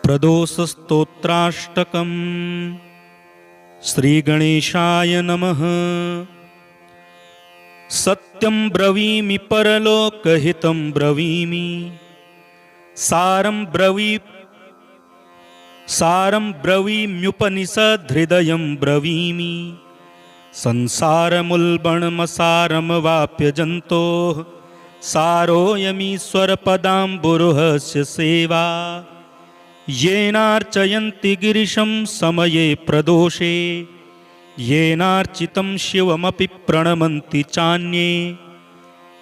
प्रदोषस्तोत्राष्टकम्। श्रीगणेशाय नमः। सत्यं ब्रवीमि परलोकहितं ब्रवीमि, सारं ब्रवीम्युपनिषद्हृदयं ब्रवीमि। संसारमुल्बणमसारमवाप्य जन्तोः सारोऽयमीश्वरपदाम्बुरुहस्य सेवा। येनार्चयन्ति गिरिशं समये प्रदोषे, येनार्चितं शिवमपि प्रणमन्ति चान्ये।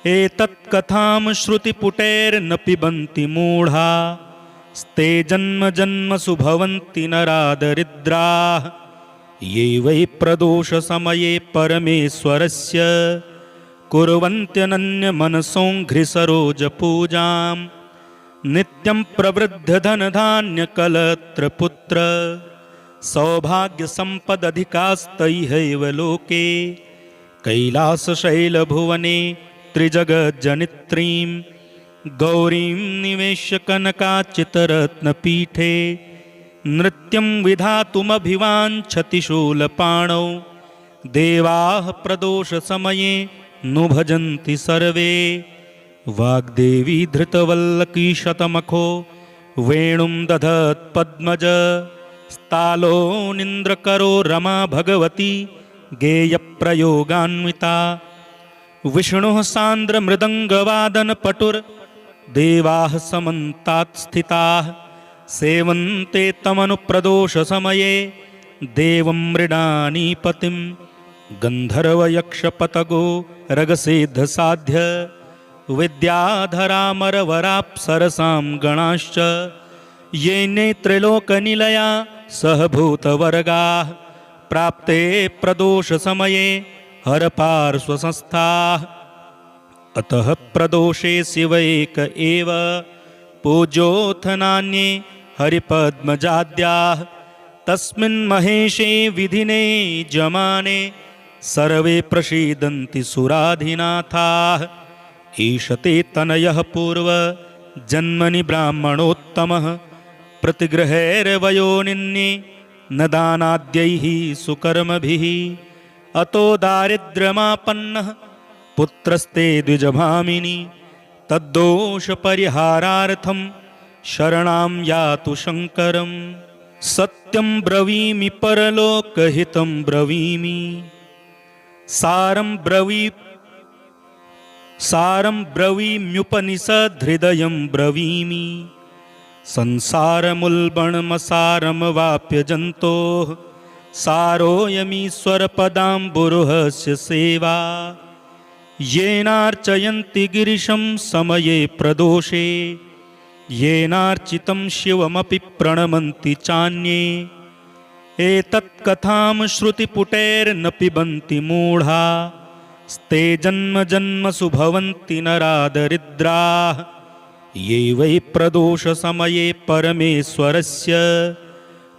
एतत्कथां श्रुतिपुटैर्न पिबन्ति मूढा, स्ते जन्म जन्मसु भवन्ति नरादरिद्राः। ये वै प्रदोषसमये परमेश्वरस्य कुर्वन्त्यनन्यमनसोऽङ्घ्रिसरोजपूजां। नित्यं प्रवृद्धधनधान्यकलत्रपुत्र, सौभाग्यसम्पदधिकास्तैहैव लोके। कैलासशैलभुवने त्रिजगज्जनित्रीं, गौरीं निवेश्य कनकाचितरत्नपीठे। नृत्यं विधातुमभिवाञ्छति शूलपाणौ, देवाः प्रदोषसमये नु भजन्ति सर्वे। वाग्देवी धृतवल्लकी शतमखो, वेणुं दधत्पद्मज। स्तालोनिन्द्रकरो रमा भगवती, गेयप्रयोगान्विता। विष्णुः सान्द्रमृदङ्गवादनपटुर्, देवाः समन्तात् स्थिताः। सेवन्ते तमनुप्रदोषसमये, देवं मृडानीपतिं। गन्धर्वयक्षपतगो रगसेद्धसाध्य, विद्याधरामरवराप्सरसां गणाश्च। ये नेत्रलोकनिलया सहभूतवर्गाः, प्राप्ते प्रदोषसमये हरपार्श्वसंस्थाः। अतः प्रदोषे शिव एक एव, पूज्योऽथ नान्ये हरिपद्मजाद्याः। तस्मिन् महेशे विधिने जमाने, सर्वे प्रसीदन्ति सुराधिनाथाः। ईशते तनयः पूर्व जन्मनि ब्राह्मणोत्तमः, प्रतिगृहैर्वयोनिन्ये न दानाद्यैः सुकर्मभिः। अतो दारिद्र्यमापन्नः पुत्रस्ते द्विजभामिनी, तद्दोषपरिहारार्थं शरणां यातु शङ्करम्। सत्यं ब्रवीमि परलोकहितं ब्रवीमि, सारं ब्रवीम्युपनिषद्हृदयं ब्रवीमि। संसारमुल्बणमसारमवाप्य जन्तोः सारोऽयमीश्वरपदाम्बुरुहस्य सेवा। येनार्चयन्ति गिरिशं समये प्रदोषे, येनार्चितं शिवमपि प्रणमन्ति चान्ये। एतत्कथां श्रुतिपुटैर्न पिबन्ति मूढा, स्ते जन्म जन्मसु भवन्ति नरादरिद्राः। ये वै प्रदोषसमये परमेश्वरस्य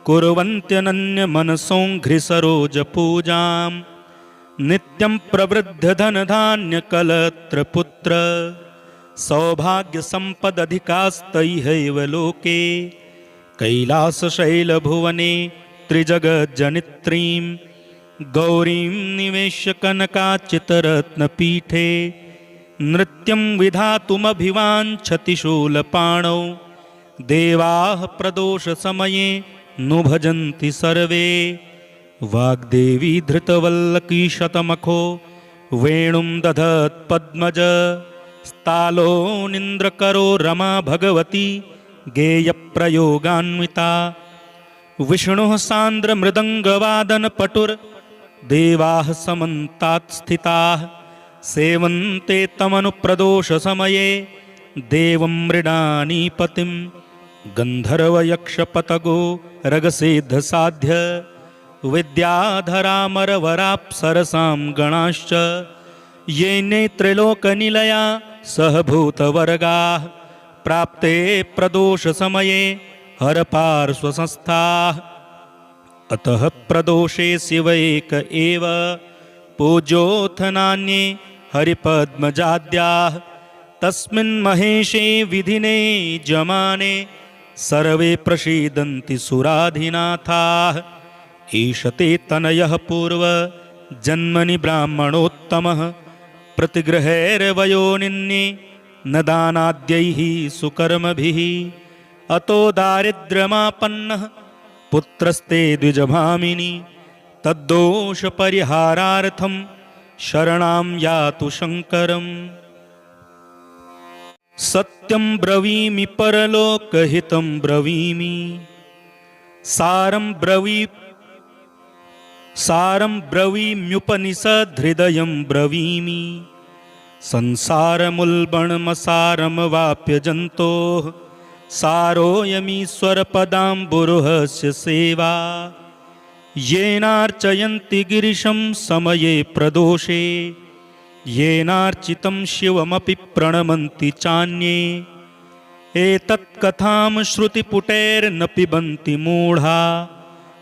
कुर्वन्त्यनन्यमनसोऽङ्घ्रिसरोजपूजां। नित्यं प्रवृद्धधनधान्यकलत्रपुत्र, सौभाग्यसम्पदधिकास्तैहैव लोके। कैलासशैलभुवने त्रिजगज्जनित्रीं, गौरीं निवेश्य कनकाचितरत्नपीठे। नृत्यं विधातुमभिवाञ्छति शूलपाणौ, देवाः प्रदोषसमये नु भजन्ति सर्वे। वाग्देवी धृतवल्लकी शतमखो, वेणुं दधत्पद्मज। स्तालोनिन्द्रकरो रमा भगवती, गेयप्रयोगान्विता। विष्णुः सान्द्रमृदङ्गवादनपटुर्, देवाः समन्तात् स्थिताः। सेवन्ते तमनुप्रदोषसमये, देवं मृडानीपतिं। गन्धर्वयक्षपतगो रगसेद्धसाध्य, विद्याधरामरवराप्सरसां गणाश्च। ये नेत्रलोकनिलया सहभूतवर्गाः, प्राप्ते प्रदोषसमये हरपार्श्वसंस्थाः। अतः प्रदोषे शिव एक एव, पूज्योऽथ नान्ये हरिपद्मजाद्याः। तस्मिन् महेशे विधिने जमाने, सर्वे प्रसीदन्ति सुराधिनाथाः ईशते तनयः पूर्व जन्मनि ब्राह्मणोत्तमः प्रतिगृहैर्वयोनिन्ये न दानाद्यैः सुकर्मभिः अतो दारिद्र्यमापन्नः पुत्रस्ते द्विजभामिनी तद्दोषपरिहारार्थं शरणां यातु शङ्करम्। सत्यं ब्रवीमि परलोकहितं ब्रवीमि सारं ब्रवीम्युपनिषद्हृदयं ब्रवीमि संसारमुल्बणमसारमवाप्य जन्तोः सारोऽयमीश्वरपदाम्बुरुहस्य सेवा येनार्चयन्ति गिरिशं समये प्रदोषे येनार्चितं शिवमपि प्रणमन्ति चान्ये एतत्कथां श्रुतिपुटैर्न पिबन्ति मूढा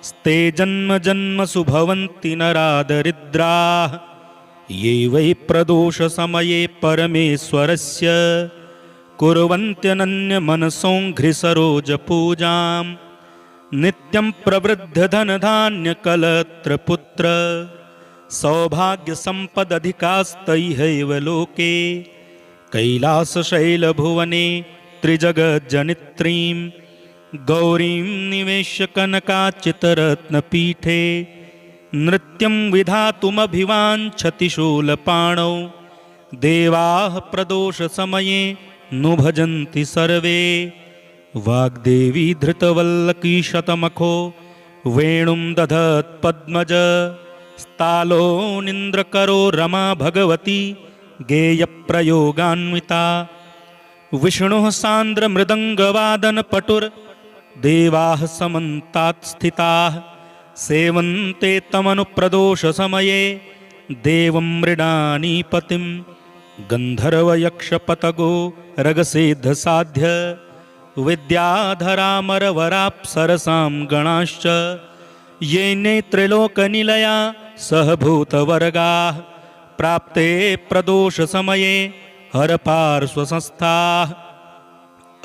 स्ते जन्म जन्मसु भवन्ति नरादरिद्राः ये वै प्रदोषसमये परमेश्वरस्य कुर्वन्त्यनन्यमनसोऽङ्घ्रिसरोजपूजां नित्यं प्रवृद्धधनधान्यकलत्रपुत्र सौभाग्यसम्पदधिकास्तैहैव लोके कैलासशैलभुवने त्रिजगज्जनित्रीं गौरीं निवेश्य कनकाचितरत्नपीठे नृत्यं विधातुमभिवाञ्छति शूलपाणौ देवाः प्रदोषसमये नु भजन्ति सर्वे वाग्देवी धृतवल्लकी शतमखो वेणुं दधत्पद्मज स्तालोनिन्द्रकरो रमा भगवती गेयप्रयोगान्विता विष्णुः सान्द्रमृदङ्गवादनपटुर्देवाः समन्तात् स्थिताः सेवन्ते तमनुप्रदोषसमये देवं मृडानीपतिं गन्धर्वयक्षपतगो रगसेद्धसाध्य विद्याधरामरवराप्सरसां गणाश्च ये नेत्रलोकनिलया सहभूतवर्गाः प्राप्ते प्रदोषसमये हरपार्श्वसंस्थाः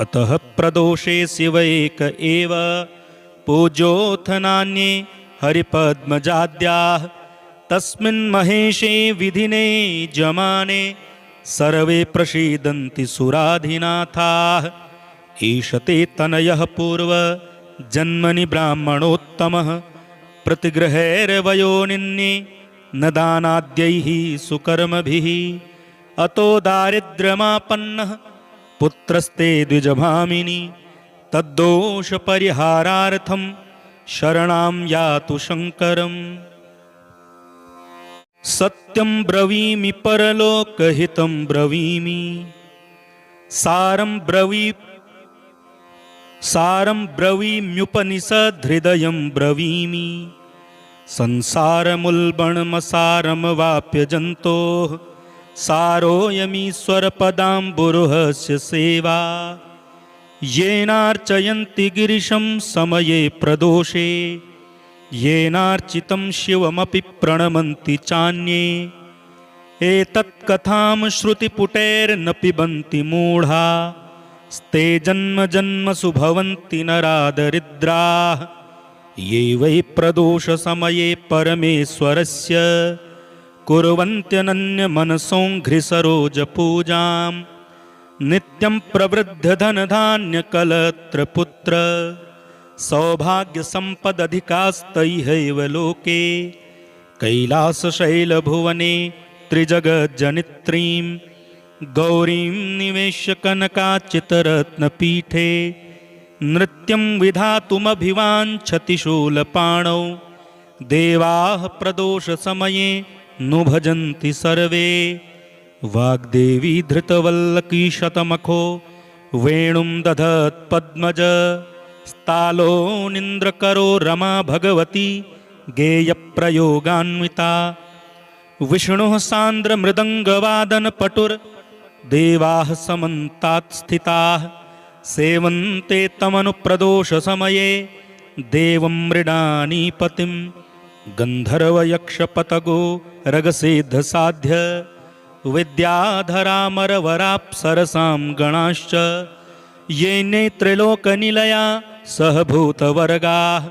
अतः प्रदोषे शिव एक एव पूज्योऽथ नान्ये हरिपद्मजाद्याः तस्मिन् महेशे विधिने जमाने सर्वे प्रसीदन्ति सुराधिनाथाः ईशते तनयः पूर्व जन्मनि ब्राह्मणोत्तमः प्रतिगृहैर्वयोनिन्ये न दानाद्यैः सुकर्मभिः अतो दारिद्र्यमापन्नः पुत्रस्ते द्विजभामिनी तद्दोषपरिहारार्थं शरणां यातु शङ्करम्। सत्यं ब्रवीमि परलोकहितं ब्रवीमि सारं ब्रवीम्युपनिषद्हृदयं ब्रवीमि संसारमुल्बणमसारमवाप्य जन्तोः सारोऽयमीश्वरपदाम्बुरुहस्य सेवा येनार्चयन्ति गिरिशं समये प्रदोषे येनार्चितं शिवमपि प्रणमन्ति चान्ये एतत्कथां श्रुतिपुटैर्न पिबन्ति मूढा स्ते जन्म जन्मसु भवन्ति नरादरिद्राः ये वै प्रदोषसमये परमेश्वरस्य कुर्वन्त्यनन्यमनसोऽङ्घ्रिसरोजपूजां नित्यं प्रवृद्धधनधान्यकलत्रपुत्र सौभाग्यसम्पदधिकास्तैहैव लोके कैलासशैलभुवने त्रिजगज्जनित्रीं गौरीं निवेश्य कनकाचितरत्नपीठे नृत्यं विधातुमभिवाञ्छति शूलपाणौ देवाः प्रदोषसमये नु भजन्ति सर्वे वाग्देवी धृतवल्लकी शतमखो वेणुं दधत्पद्मज स्तालोनिन्द्रकरो रमा भगवती गेयप्रयोगान्विता विष्णुः सान्द्रमृदङ्गवादनपटुर्देवाः समन्तात् स्थिताः सेवन्ते तमनुप्रदोषसमये देवं मृडानीपतिं गन्धर्वयक्षपतगो रगसेद्धसाध्य विद्याधरामरवराप्सरसां गणाश्च ये नेत्रलोकनिलया सहभूतवर्गाः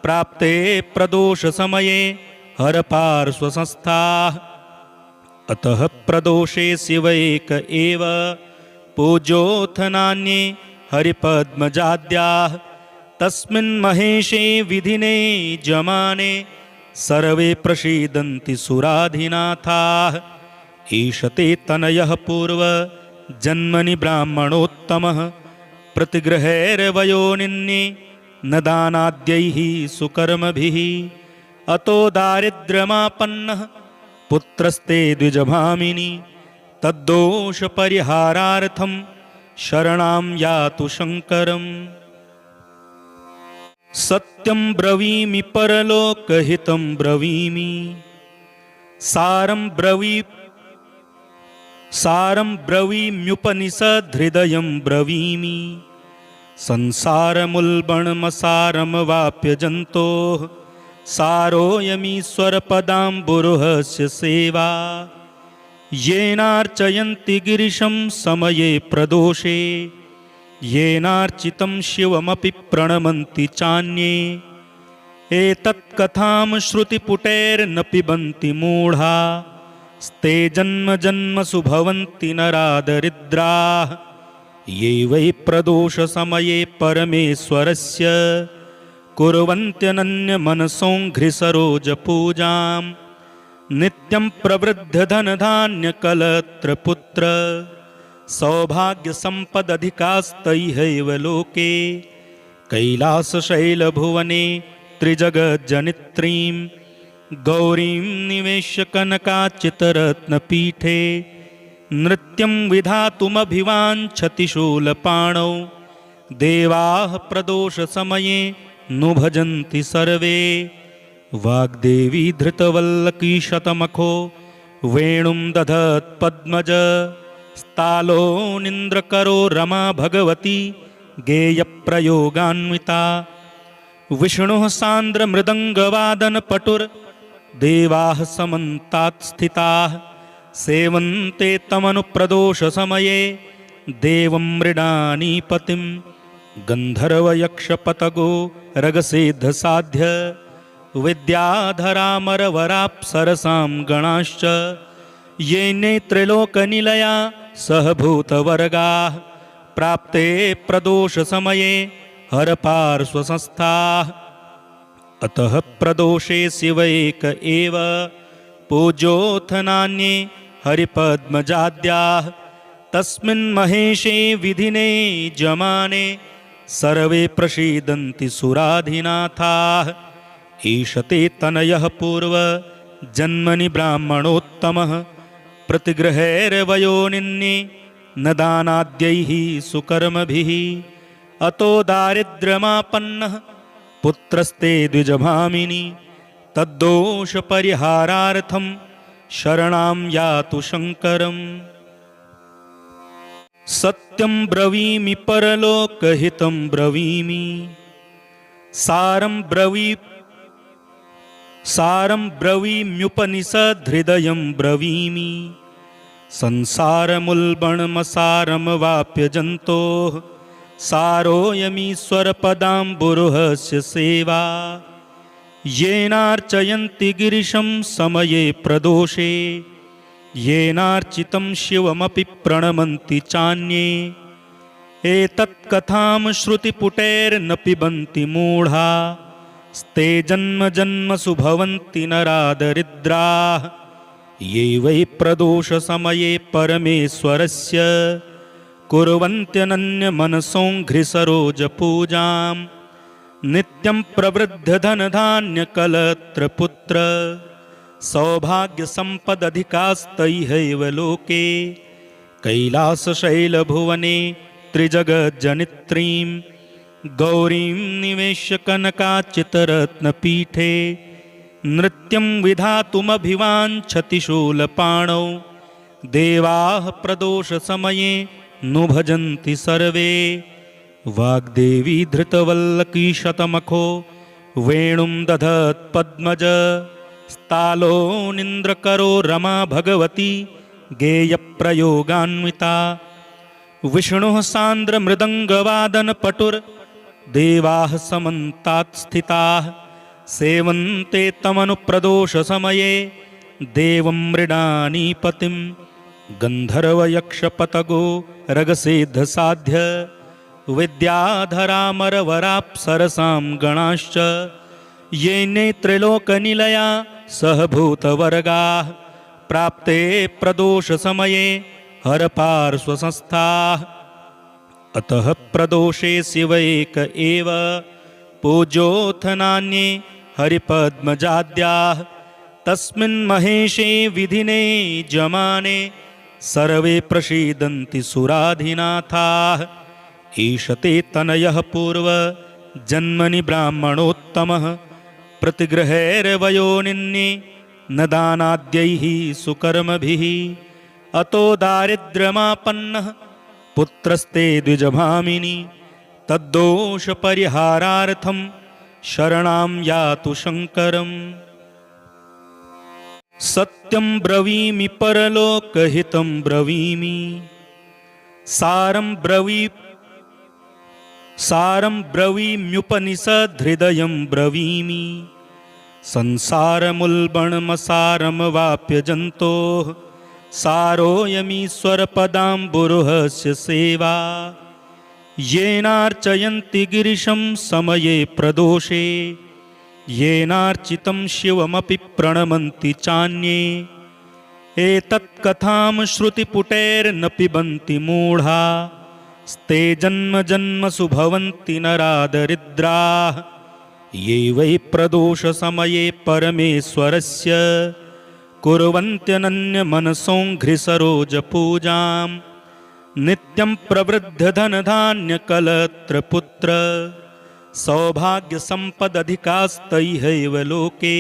प्राप्ते प्रदोषसमये हरपार्श्वसंस्थाः अतः प्रदोषे शिव एक एव पूज्योऽथ नान्ये हरिपद्मजाद्याः तस्मिन् महेशे विधिने जमाने सर्वे प्रसीदन्ति सुराधिनाथाः ईशते तनयः पूर्व जन्मनि ब्राह्मणोत्तमः प्रतिगृहैर्वयोनिन्ये न दानाद्यैः सुकर्मभिः अतो दारिद्र्यमापन्नः पुत्रस्ते द्विजभामिनी तद्दोषपरिहारार्थं शरणां यातु शङ्करम् सत्यं ब्रवीमि परलोकहितं ब्रवीमि सारं ब्रवीम्युपनिषद्हृदयं ब्रवीमि संसारमुल्बणमसारमवाप्य जन्तोः सारोऽयमीश्वरपदाम्बुरुहस्य सेवा येनार्चयन्ति गिरिशं समये प्रदोषे येनार्चितं शिवमपि प्रणमन्ति चान्ये एतत्कथां श्रुतिपुटैर्न पिबन्ति मूढा स्ते जन्म जन्मसु भवन्ति नरादरिद्राः ये वै प्रदोषसमये परमेश्वरस्य कुर्वन्त्यनन्यमनसोऽघ्रिसरोजपूजां नित्यं प्रवृद्धधनधान्यकलत्रपुत्र सौभाग्यसम्पदधिकास्तैहैव लोके कैलासशैलभुवने त्रिजगज्जनित्रीं गौरीं निवेश्य कनकाचितरत्नपीठे नृत्यं विधातुमभिवाञ्छति शूलपाणौ देवाः प्रदोषसमये नु भजन्ति सर्वे वाग्देवी धृतवल्लकी शतमखो वेणुं दधत्पद्मज स्तालोनिन्द्रकरो रमा भगवती गेयप्रयोगान्विता विष्णुः सान्द्रमृदङ्गवादनपटुर्देवाः समन्तात् स्थिताः सेवन्ते तमनुप्रदोषसमये देवं मृडानीपतिं गन्धर्वयक्षपतगो रगसेद्धसाध्य विद्याधरामरवराप्सरसां गणाश्च ये नेत्रलोकनिलया सहभूतवर्गाः प्राप्ते प्रदोषसमये हरपार्श्वसंस्थाः अतः प्रदोषे शिव एक एव पूज्योऽथ नान्ये हरिपद्मजाद्याः तस्मिन् महेशे विधिने जमाने सर्वे प्रसीदन्ति सुराधिनाथाः ईशते तनयः पूर्व जन्मनि ब्राह्मणोत्तमः प्रतिगृहैर्वयोनिन्ये न दानाद्यैः सुकर्मभिः अतो दारिद्र्यमापन्नः पुत्रस्ते द्विजभामिनी तद्दोषपरिहारार्थं शरणां यातु शङ्करम् सत्यं ब्रवीमि परलोकहितं ब्रवीमि सारं ब्रवीम्युपनिषद्हृदयं ब्रवीमि संसारमुल्बणमसारमवाप्य जन्तोः सारोऽयमीश्वरपदाम्बुरुहस्य सेवा येनार्चयन्ति गिरिशं समये प्रदोषे येनार्चितं शिवमपि प्रणमन्ति चान्ये एतत्कथां श्रुतिपुटैर्न पिबन्ति मूढा स्ते जन्म जन्मसु भवन्ति नरादरिद्राः ये वै प्रदोषसमये परमेश्वरस्य कुर्वन्त्यनन्यमनसोऽघ्रिसरोजपूजां नित्यं प्रवृद्धधनधान्यकलत्रपुत्र सौभाग्यसम्पदधिकास्तैहैव लोके कैलासशैलभुवने त्रिजगज्जनित्रीं गौरीं निवेश्य कनकाचितरत्नपीठे नृत्यं विधातुमभिवाञ्छति शूलपाणौ देवाः प्रदोषसमये नु भजन्ति सर्वे वाग्देवी धृतवल्लकी शतमखो वेणुं दधत्पद्मज स्तालोनिन्द्रकरो रमा भगवती गेयप्रयोगान्विता विष्णुः सान्द्रमृदङ्गवादनपटुर्देवाः समन्तात् स्थिताः सेवन्ते तमनुप्रदोषसमये देवं मृडानीपतिं गन्धर्वयक्षपतगो रगसिद्धसाध्य विद्याधरामरवराप्सरसां गणाश्च ये नेत्रलोकनिलया सहभूतवर्गाः प्राप्ते प्रदोषसमये हरपार्श्वसंस्थाः अतः प्रदोषे शिव एक एव पूज्योऽथ नान्ये हरिपद्मजाद्याः तस्मिन् महेशे विधिने जमाने सर्वे प्रसीदन्ति सुराधिनाथाः ईशते तनयः पूर्वजन्मनि ब्राह्मणोत्तमः प्रतिगृहैर्वयोनिन्ये न दानाद्यैः सुकर्मभिः अतो दारिद्र्यमापन्नः पुत्रस्ते द्विजभामिनी तद्दोषपरिहारार्थं शरणां यातु शङ्करम् सत्यं ब्रवीमि परलोकहितं ब्रवीमि सारं ब्रवीम्युपनिषद्हृदयं ब्रवीमि संसारमुल्बणमसारमवाप्य जन्तोः सारोऽयमीश्वरपदाम्बुरुहस्य सेवा येनार्चयन्ति गिरिशं समये प्रदोषे येनार्चितं शिवमपि प्रणमन्ति चान्ये एतत्कथां श्रुतिपुटैर्न पिबन्ति मूढा स्ते जन्मजन्मसु भवन्ति नरादरिद्राः ये वै प्रदोषसमये परमेश्वरस्य कुर्वन्त्यनन्यमनसोऽङ्घ्रिसरोजपूजां नित्यं प्रवृद्ध धनधान्यकलत्रपुत्र सौभाग्यसम्पदधिकास्तैहैव लोके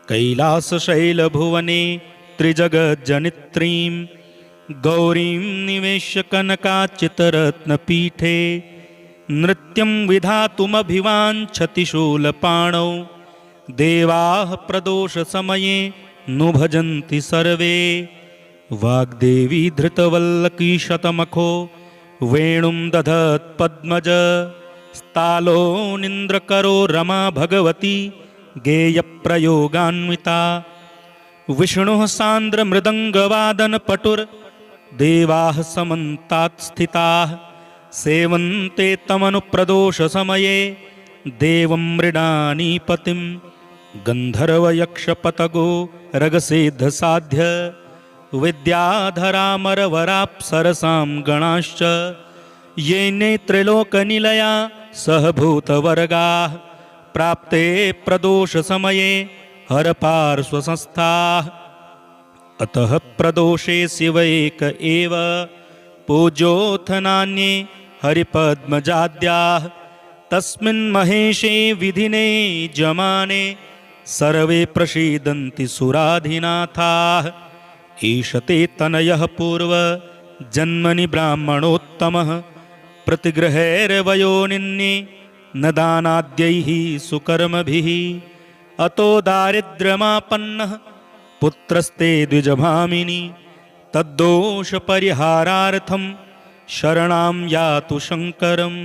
कैलासशैलभुवने त्रिजगज्जनित्रीं गौरीं निवेश्य कनकाचितरत्नपीठे नृत्यं विधातुमभिवाञ्छति शूलपाणौ देवाः प्रदोषसमये नु भजन्ति सर्वे वाग्देवी धृतवल्लकी शतमखो वेणुं दधत्पद्मज स्तालोनिन्द्रकरो रमा भगवती गेयप्रयोगान्विता विष्णुः सान्द्रमृदङ्गवादनपटुर्देवाः समन्तात् स्थिताः सेवन्ते तमनुप्रदोषसमये देवं मृडानीपतिं गन्धर्वयक्षपतगो रगसिद्धसाध्य विद्याधरामरवराप्सरसां गणाश्च ये नेत्रलोकनिलया सहभूतवर्गाः प्राप्ते प्रदोषसमये हरपार्श्वसंस्थाः अतः प्रदोषे शिव एक एव पूज्योऽथ नान्ये हरिपद्मजाद्याः तस्मिन् महेशे विधिने जमाने सर्वे प्रसीदन्ति सुराधिनाथाः ईशते तनयः पूर्वजन्मनि ब्राह्मणोत्तमः प्रतिगृहैर्वयोनिन्ये न दानाद्यैः सुकर्मभिः अतो दारिद्र्यमापन्नः पुत्रस्ते द्विजभामिनी तद्दोषपरिहारार्थं शरणां यातु शङ्करम्।